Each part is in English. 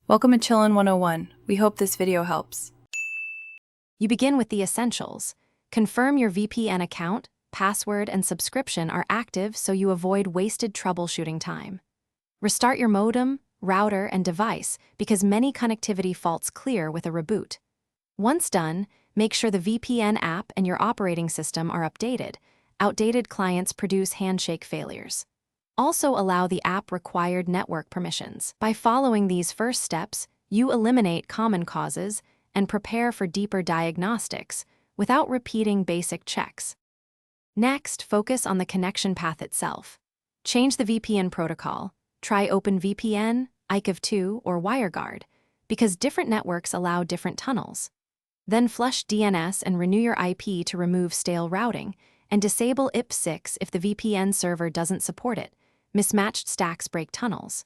Welcome to Chillin' 101. We hope this video helps. You begin with the essentials. Confirm your VPN account, password, and subscription are active so you avoid wasted troubleshooting time. Restart your modem, router, and device because many connectivity faults clear with a reboot. Once done, make sure the VPN app and your operating system are updated. Outdated clients produce handshake failures. Also allow the app required network permissions. By following these first steps, you eliminate common causes and prepare for deeper diagnostics without repeating basic checks. Next, focus on the connection path itself. Change the VPN protocol. Try OpenVPN, IKEV2, or WireGuard, because different networks allow different tunnels. Then flush DNS and renew your IP to remove stale routing, and disable IP6 if the VPN server doesn't support it. Mismatched stacks break tunnels.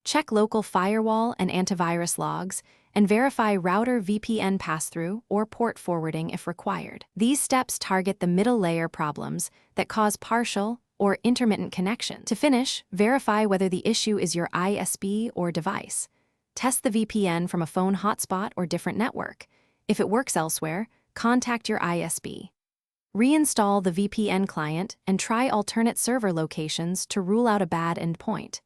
Check local firewall and antivirus logs, and verify router VPN pass-through or port forwarding if required. These steps target the middle layer problems that cause partial or intermittent connection. To finish, verify whether the issue is your ISP or device. Test the VPN from a phone hotspot or different network. If it works elsewhere, contact your ISP. Reinstall the VPN client and try alternate server locations to rule out a bad endpoint.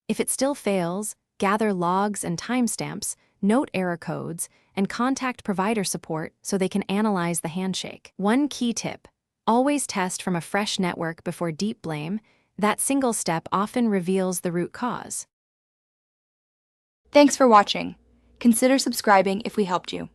If it still fails, gather logs and timestamps, note error codes, and contact provider support so they can analyze the handshake. One key tip: always test from a fresh network before deep blame. That single step often reveals the root cause. Thanks for watching. Consider subscribing if we helped you.